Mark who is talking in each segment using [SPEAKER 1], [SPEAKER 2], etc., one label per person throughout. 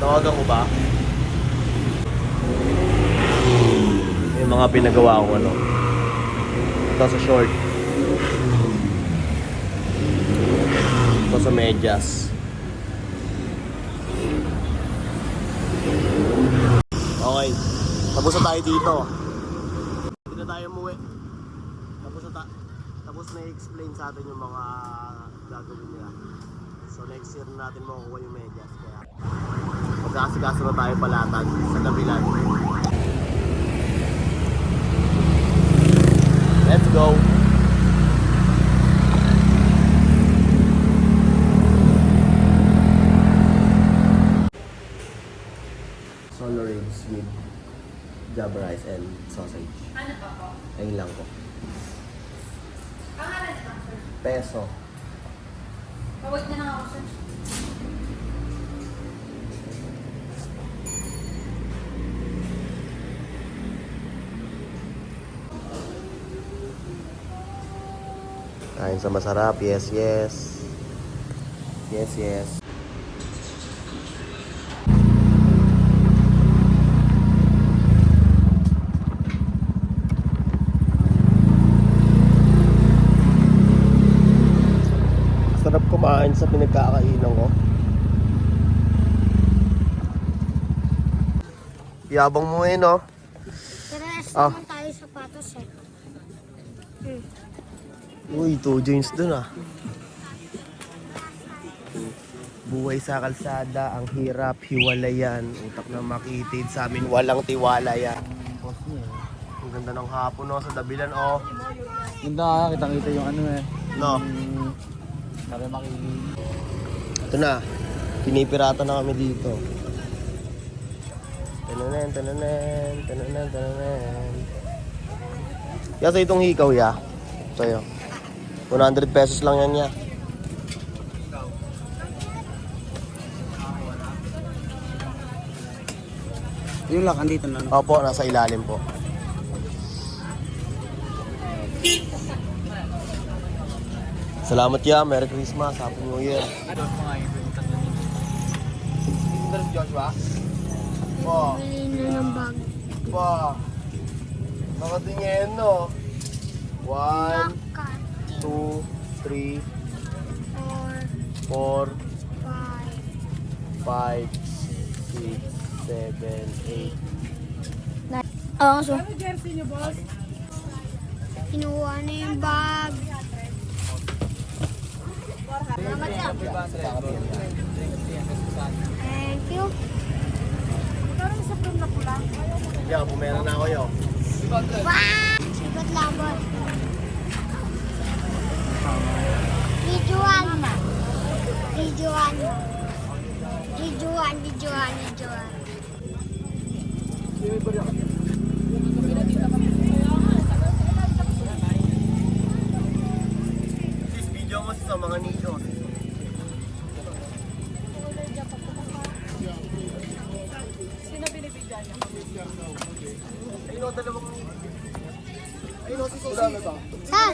[SPEAKER 1] Tawagan ko ba? Yung mga pinagawa ko ano. Ito sa short. Ito sa medyas. Okay. Tapos na tayo dito. Hindi na tayo umuwi. Tapos na i-explain sa atin yung mga gagawin nila. So next year natin makukuha yung medyas. Kaya mag-aasikaso na tayo palatag sa Gabilan. Let's go! Solo ribs with java rice and sausage.
[SPEAKER 2] Ano pa po?
[SPEAKER 1] Ayun lang po.
[SPEAKER 2] Pangalan lang, sir.
[SPEAKER 1] Peso.
[SPEAKER 2] Pawag na lang ako, sir.
[SPEAKER 1] Kain sa masarap. Yes, yes. Yes, yes. Sarap kumain sa pinagkakainan ko. Yabang mo eh, no?
[SPEAKER 3] Parehas naman tayo sapatos eh.
[SPEAKER 1] Uy, 2 joints dun ah. Buhay sa kalsada, ang hirap, hiwalayan. Utak na makitid sa amin, walang tiwala yan. Ang ganda ng hapon no, sa Dabilan oh.
[SPEAKER 4] Ganda, kitang-kita yung ano eh.
[SPEAKER 1] No,
[SPEAKER 4] Sabi makinig.
[SPEAKER 1] ito na. Pinipirata na kami dito. Tananen, tananen, tananen, tananen. Yasa itong hikaw ya. Sa'yo. 100 pesos lang yan ya.
[SPEAKER 4] Yung lang, andito na.
[SPEAKER 1] Opo, nasa ilalim po. Salamat ya, Merry Christmas, Happy New Year. Joshua? Po,
[SPEAKER 3] Bili na ng bag.
[SPEAKER 1] po. Nakatingin no. 1,
[SPEAKER 3] Cut.
[SPEAKER 1] 2, 3,
[SPEAKER 3] 4,
[SPEAKER 1] 4, 5,
[SPEAKER 3] 5.
[SPEAKER 1] 6, 7, 8.
[SPEAKER 3] Oo, so. Ano jersey niyo, boss? Kinuha na yung bag. Salamat siya. Thank you. Parang sa prom na pula.
[SPEAKER 1] Yan, pumera na ako yo.
[SPEAKER 3] Wow! Sibat lang, boss. Videoan. Videoan. Videoan, videoan, videoan.
[SPEAKER 1] Sis, video mo sa mga nicho.
[SPEAKER 2] Sino binibigyan niya?
[SPEAKER 1] Ayun o, dalawang nicho. Ayun o, si Susi.
[SPEAKER 3] Saan?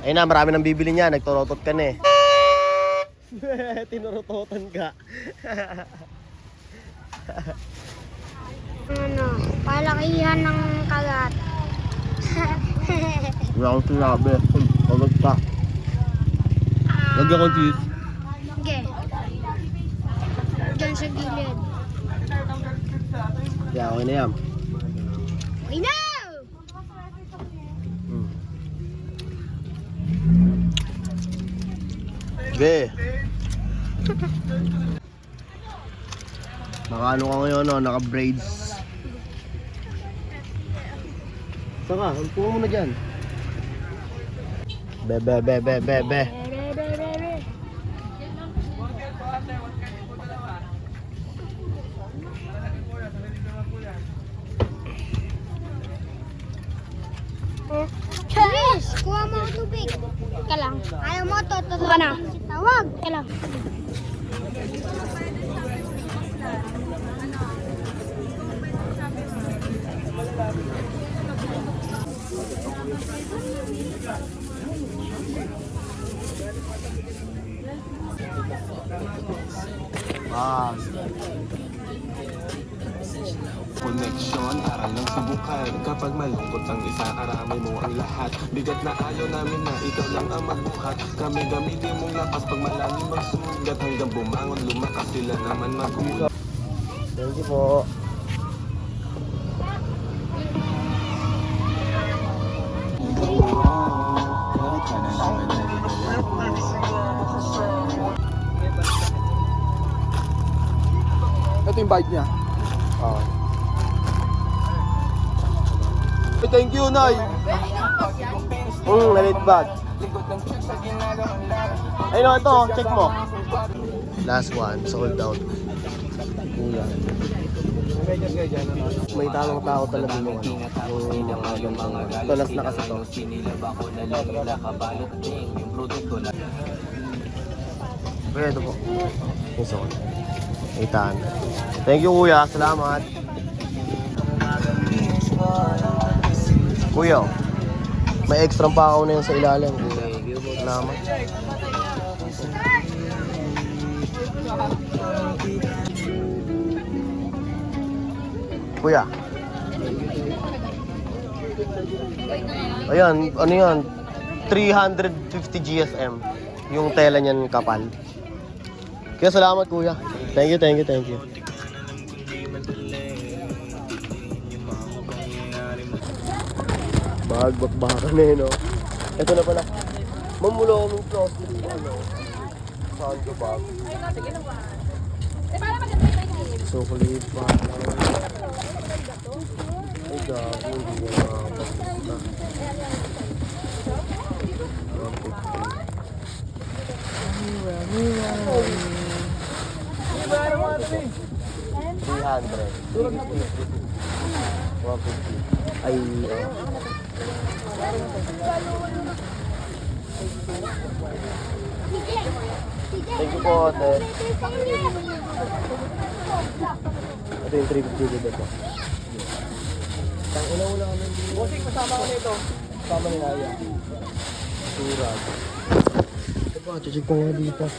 [SPEAKER 1] Ayun na, marami nang bibili niya. Nagtorotot ka na eh. Tinurototan ka.
[SPEAKER 3] Ano, palakihan ng kagat.
[SPEAKER 1] Wala akong sinabi. Pagod ka. Lagyan ko cheese.
[SPEAKER 3] Okay. Diyan sa gilid.
[SPEAKER 1] Yeah, okay na yan.
[SPEAKER 3] Okay na!
[SPEAKER 1] Be. Naka ano ka ngayon, no? Naka braids. Saka, upo mo na dyan. Be.
[SPEAKER 3] Chris, kuha mo ang tubig. Ka lang. Ayaw mo to. Ka na. Tawag. Ka lang.
[SPEAKER 1] Ah,
[SPEAKER 5] Koneksyon, aral ng subukan. Kapag malungkot ang isa, aramay mo ang lahat. Bigat na ayaw namin na ikaw lang ang magbuhat. Kami gamitin mong lakas pag malalim ang sugat. Hanggang bumangon, lumakas sila naman magulat.
[SPEAKER 1] thank you po.
[SPEAKER 4] Ito yung bike niya.
[SPEAKER 1] Oh. Thank you, Nay. Nalit bag. Ayun, ito, check mo. Last one, sold out. Kuya. May tamang tao talaga mo. Yung tulas na kasi to. Kaya ito po. Yung sold. 800. Thank you, kuya. Salamat. Kuya, may extra pa ako na yun sa ilalim. Salamat. Kuya. Ayan, ano yan? 350 GSM. Yung tela niyan kapal. Kaya salamat, kuya. Thank you, thank you, thank you. Bagbak-bakan eh, no? Ito na pala. Mamulo kami closely. Ano? Saan ko ba? Chocolate pa. Ay, gabi. Hindi ko makapagpasta. 150. Ay, thank you po, ate. Ito yung 350 dito po. Ang una-una kami dito. Bossing, kasama ko nito. Kasama ni Naya. Surag. Ito po, check ko nga dito.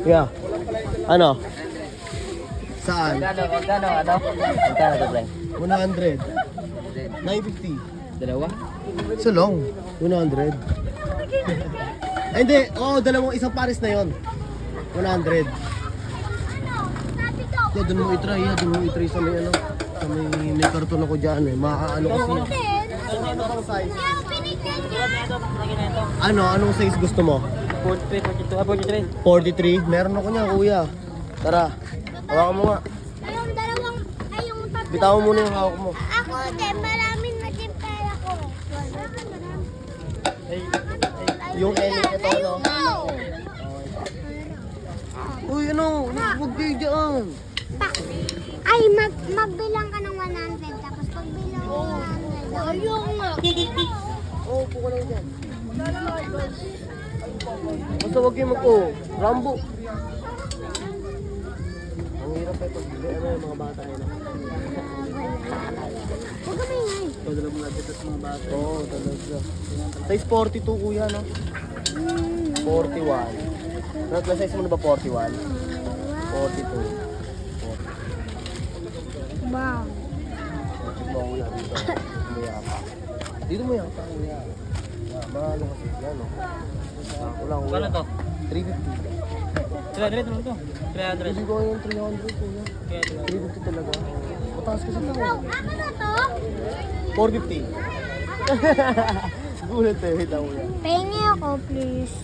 [SPEAKER 1] Yeah. Ano? Saan?
[SPEAKER 4] Magkano to, pre?
[SPEAKER 1] 100. 950.
[SPEAKER 4] Dalawa?
[SPEAKER 1] So long. 100. Ay, hindi. Oo, dalawang isang pares na yon. 100. Yeah, doon mo itry. Yeah, doon mo itry sa may ano. Sa may karton ako dyan eh. Maaano kasi. Ano bang size? Ano? Anong size gusto mo?
[SPEAKER 4] 43.
[SPEAKER 1] 43? Meron ako niya, kuya. Tara. Hawakan mo nga.
[SPEAKER 3] Yung dalawang, ay yung tatlo.
[SPEAKER 1] Bitawan mo na yung hawak mo.
[SPEAKER 3] Ako din, maraming na din pera ko.
[SPEAKER 1] Yung Ellie, ito ano? Uy, ano? Huwag kayo dyan.
[SPEAKER 3] Ay, magbilang ka ng 100. Tapos pagbilang mo 100. Ayun nga.
[SPEAKER 1] Oo, upo ka lang dyan. Basta huwag kayo mag-o. Rambo. Ang hirap ito. Ano yung mga bata yun?
[SPEAKER 3] Huwag ka maingay.
[SPEAKER 1] Padala mo natin sa mga bata. Oo, talaga. Size 42, kuya, no? 41. Ano size mo na ba 41? 42.
[SPEAKER 3] Wow.
[SPEAKER 1] Dito mo kuya, dito. Dito mo yata, kuya. Mahalo kasi yan, no? Kulang, kuya.
[SPEAKER 4] Kano to?
[SPEAKER 1] 350.
[SPEAKER 4] 300 naman to. 300.
[SPEAKER 1] Hindi ko yung 300, kuya. 350 talaga. Mataas kasi ito.
[SPEAKER 3] Bro, ako na to?
[SPEAKER 1] 450. Gulat eh, wait lang, kuya.
[SPEAKER 3] Pahingi ako, please.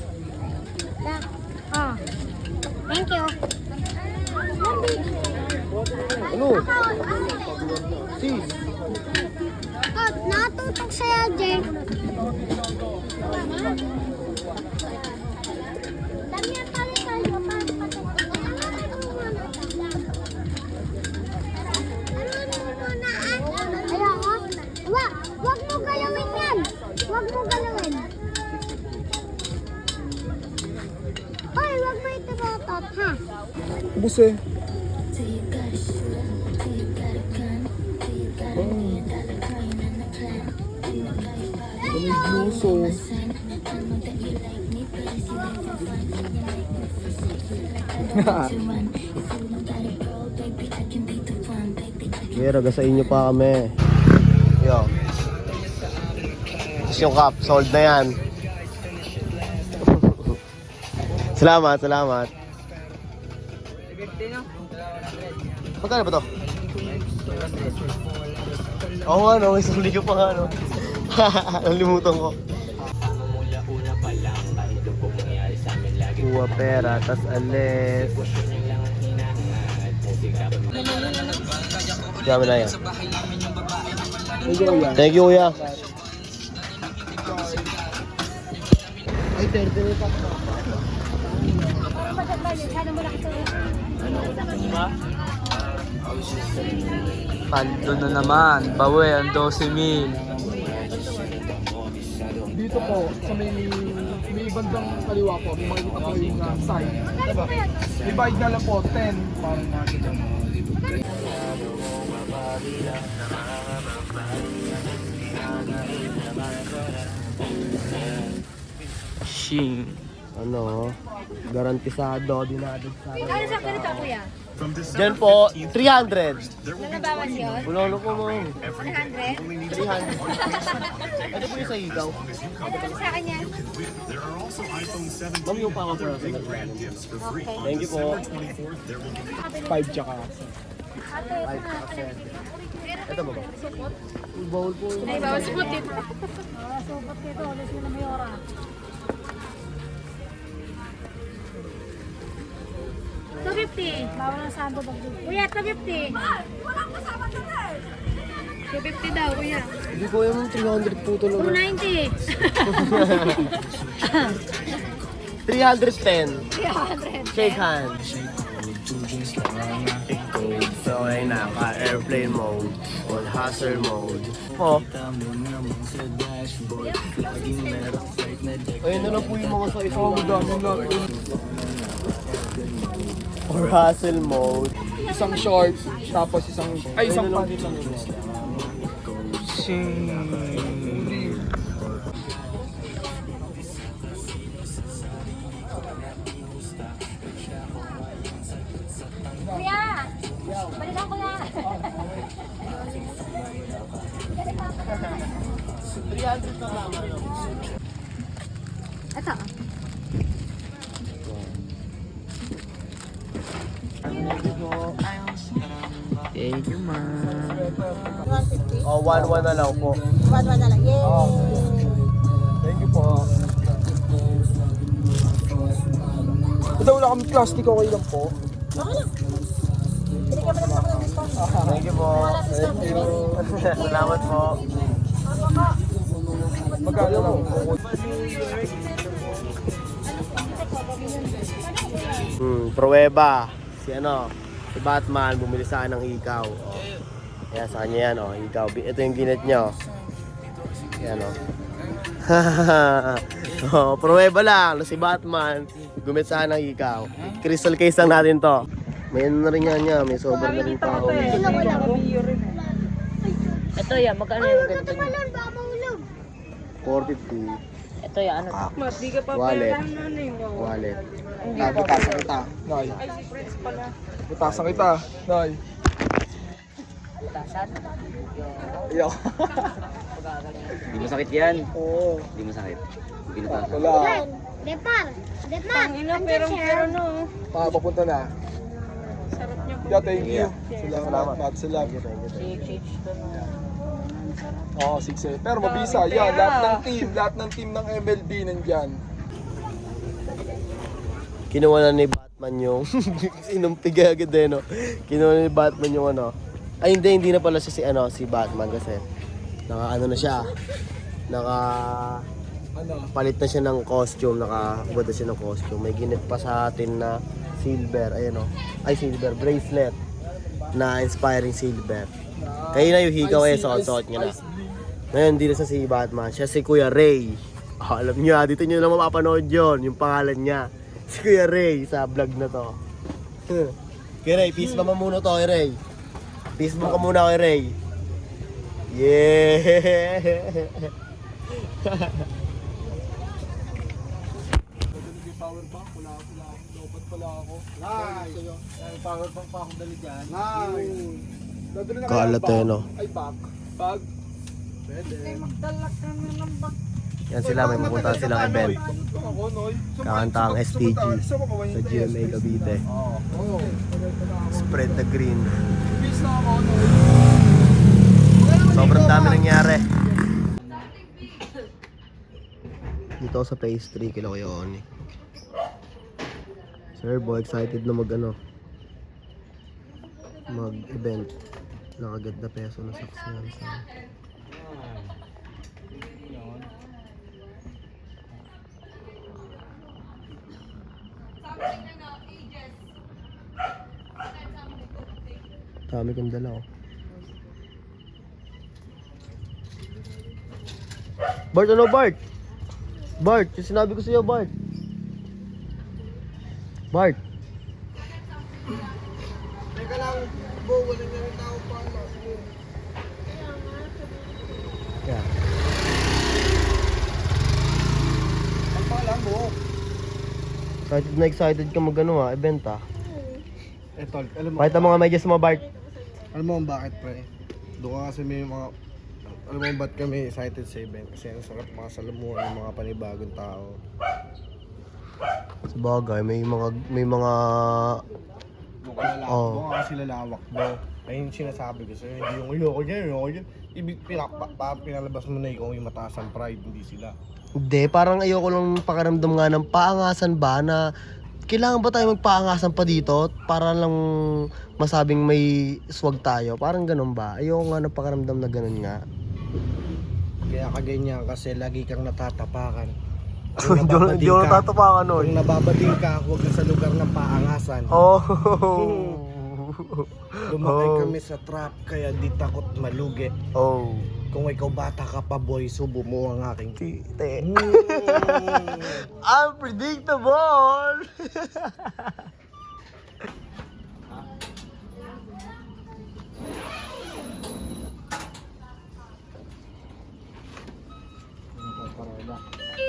[SPEAKER 3] Ah. Thank you.
[SPEAKER 1] Ano? Sis.
[SPEAKER 3] Oh, natutok sa'yo, Jake. Damihan pala tayo. Wag mo galawin yan. Wag mo galawin. Hoy, wag mo itutot, ha?
[SPEAKER 1] Ubus eh. May blue sauce. Pero sa inyo pa kami. Yo. Tapos yung cup, sold na yan. Salamat, salamat. Magkano ba to? Oo nga no, isang ligo pa nga no. Nalimutan ko. Kuha pera, tas alis. Dami na yan. Thank you, kuya. Ay, 30 na pa.
[SPEAKER 6] Paldo na naman. Bawi, ang 12,000.
[SPEAKER 1] Dito po, sa may bandang kaliwa po, may makikita po yung sign. Diba? May bayad na lang po, 10. Parang nakita mo.
[SPEAKER 6] Shing.
[SPEAKER 1] Ano? Garantisado, dinadad sa akin.
[SPEAKER 2] Ano sa ganito, kuya?
[SPEAKER 1] Diyan po, 300.
[SPEAKER 2] Nabawas yun?
[SPEAKER 1] Pulo po mo.
[SPEAKER 2] 100?
[SPEAKER 1] 300. Ano po yung sa higaw?
[SPEAKER 2] Ano sa kanya?
[SPEAKER 1] Ma'am, yung pang po.
[SPEAKER 2] Okay.
[SPEAKER 1] Thank you po. 5 tsaka. 5 tsaka 7. Ito ba ba? Bowl po.
[SPEAKER 2] Ay, bawas po dito. $250. Bawal ang sando bag dito. Kuya, $250. Walang kasama na eh. $250 daw, kuya.
[SPEAKER 1] Hindi ko yung 300 po talaga.
[SPEAKER 2] $290.
[SPEAKER 1] 310.
[SPEAKER 2] 300.
[SPEAKER 1] Shake hands. So, ayun na. Airplane mode. On hazard mode. Oh. Ayun na lang po yung mga sa isang dami lang. Or hustle mode.
[SPEAKER 7] Isang short, tapos isang pants.
[SPEAKER 2] Kuya, balikan ko na.
[SPEAKER 1] 300 na lang.
[SPEAKER 2] Ito.
[SPEAKER 6] Thank you, ma'am.
[SPEAKER 1] Oh, 1-1 na lang po.
[SPEAKER 2] 1 na lang. Yay!
[SPEAKER 1] Oh. Thank you po.
[SPEAKER 7] Ito wala kami plastic, okay lang po.
[SPEAKER 1] Thank you po. Thank you. Salamat po.
[SPEAKER 7] Magkano lang po.
[SPEAKER 1] Pruweba. Si ano, si Batman bumili sa akin ng ikaw. Oh. Kaya sa kanya yan, oh, ikaw. Ito yung ginet niya, oh. Yan, oh. Oh, pruweba lang na si Batman gumit sa akin ng ikaw. Crystal case lang natin to. May ano na rin yan niya, may sober na rin tao.
[SPEAKER 4] Ito yan, magkano yung ganito?
[SPEAKER 3] Balon, baka mahulog.
[SPEAKER 1] 450.
[SPEAKER 4] Ito yan, ano?
[SPEAKER 1] Wallet. Wallet.
[SPEAKER 7] Butasan kita. Nay. Butasan kita. Nay.
[SPEAKER 4] Butasan?
[SPEAKER 7] Iyo.
[SPEAKER 4] Hindi mo sakit yan.
[SPEAKER 7] Oo.
[SPEAKER 4] Hindi mo sakit. Binutasan.
[SPEAKER 7] Wala.
[SPEAKER 3] Depar. Depar.
[SPEAKER 2] no.
[SPEAKER 7] Papunta na.
[SPEAKER 2] Sarap niya po.
[SPEAKER 7] Yeah, thank you. Salamat. Salamat. Oo, 6 Pero mabisa. Yan, lahat ng team ng MLB nandyan.
[SPEAKER 1] Kinuha na ni Batman yung sinumpig agad eh, no? Kinuha na ni Batman yung ano. Ay hindi na pala siya si Batman kasi naka na siya. Palit na siya ng costume, nakabuhat na siya ng costume. May ginit pa sa atin na silver, ayun o. Ay silver, bracelet na inspiring silver. Kaya na yung hikaw suot niya na. Ngayon, hindi na siya si Batman, siya si Kuya Ray. Oh, alam niyo dito niyo lang mapapanood yun, yung pangalan niya. Si Kuya Ray sa vlog na to. Kuya Ray, peace ba muna to kay Ray? Peace mo ka muna kay Ray. Yeah!
[SPEAKER 7] Yung power bank, wala ako. Dapat pala ako.
[SPEAKER 1] Nice! Yung power bank pa akong dali dyan.
[SPEAKER 7] Nice! Dadali na
[SPEAKER 1] Kalat
[SPEAKER 7] kaya
[SPEAKER 1] eh, no?
[SPEAKER 7] Ay, bag. Bag. Pwede.
[SPEAKER 1] Yan sila, may pupuntahan silang event.
[SPEAKER 7] Ako, Noy.
[SPEAKER 1] Kakanta ang STG sa GMA Cavite.
[SPEAKER 7] Oo.
[SPEAKER 1] Spread the green.
[SPEAKER 7] Peace na ako, Noy.
[SPEAKER 1] Sobrang dami nangyari. Dito ako sa phase 3 kila Kuya Oni. Sir Bo, excited na mag-event. Nakagad na peso na saksiyan sa... Dami kong dala oh. Bart, ano Bart? Bart, yung sinabi ko sa'yo Bart. Bart.
[SPEAKER 7] Teka lang, Bo, wala na rin tao pa.
[SPEAKER 1] Yeah.
[SPEAKER 7] Ang pala mo.
[SPEAKER 1] Excited ka mag-ano event
[SPEAKER 7] Eh, tol, alam mo.
[SPEAKER 1] Pakita mo nga medyas mo Bart.
[SPEAKER 7] Alam mo kung bakit, pre? Doon ka kasi may mga... Alam mo ba't kami excited sa event? Kasi ang sarap makasalamuhan ng mga panibagong tao.
[SPEAKER 1] Sa bagay, may mga
[SPEAKER 7] Doon ka lalawak.
[SPEAKER 1] Oo.
[SPEAKER 7] Doon ka kasi lalawak, bro. Ayun yung sinasabi ko sa'yo. Hindi yung ayoko dyan. Ibig pinalabas mo na ikaw yung mataas ang pride, hindi sila.
[SPEAKER 1] Hindi, parang ayoko lang pakiramdam nga ng paangasan ba na kailangan ba tayo magpaangasan pa dito para lang masabing may swag tayo? Parang ganun ba? Ayoko nga ng pakiramdam na ganun nga.
[SPEAKER 7] Kaya kaganyan kasi lagi kang natatapakan.
[SPEAKER 1] Hindi ako natatapakan nun.
[SPEAKER 7] Kung nababading ka, huwag ka sa lugar ng paangasan.
[SPEAKER 1] Oh.
[SPEAKER 7] Lumakay
[SPEAKER 1] Oh.
[SPEAKER 7] kami sa trap kaya di takot malugi.
[SPEAKER 1] Oh.
[SPEAKER 7] Kung ikaw bata ka pa boy, subo mo ang aking
[SPEAKER 1] Tite. Unpredictable!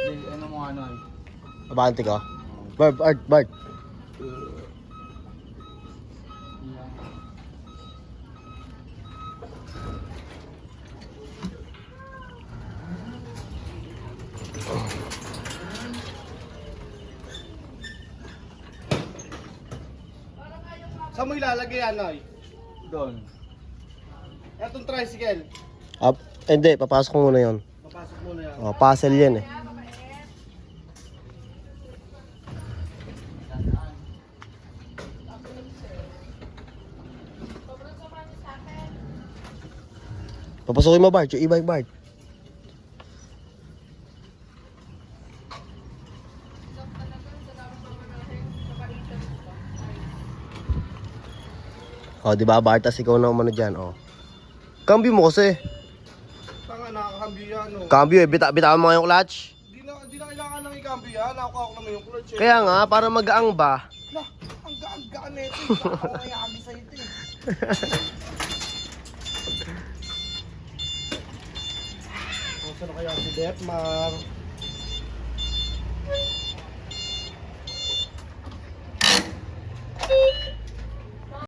[SPEAKER 6] Ano mo ano?
[SPEAKER 1] Abante ko. Bart.
[SPEAKER 7] Saan mo ilalagay yan, Noy?
[SPEAKER 6] Doon.
[SPEAKER 7] Etong tricycle.
[SPEAKER 1] Hindi, papasok ko muna yon.
[SPEAKER 7] Papasok mo na yan.
[SPEAKER 1] Oh, puzzle yan eh. Papasokin mo Bart, yung e-bike Bart. Oh, di ba Bart, tas ikaw na umano dyan, oh. Cambio mo kasi.
[SPEAKER 7] Tanga, nakakambyo yan, no?
[SPEAKER 1] Cambio eh, bitawan mo nga yung clutch.
[SPEAKER 7] Di na kailangan ng ikambyo yan. Nakuha ko naman yung clutch eh.
[SPEAKER 1] Kaya nga, para magaang ba?
[SPEAKER 7] Lah, ang gaan-gaan na ito eh. Baka ako mayabi sa ito eh. Saan na kaya si Detmar?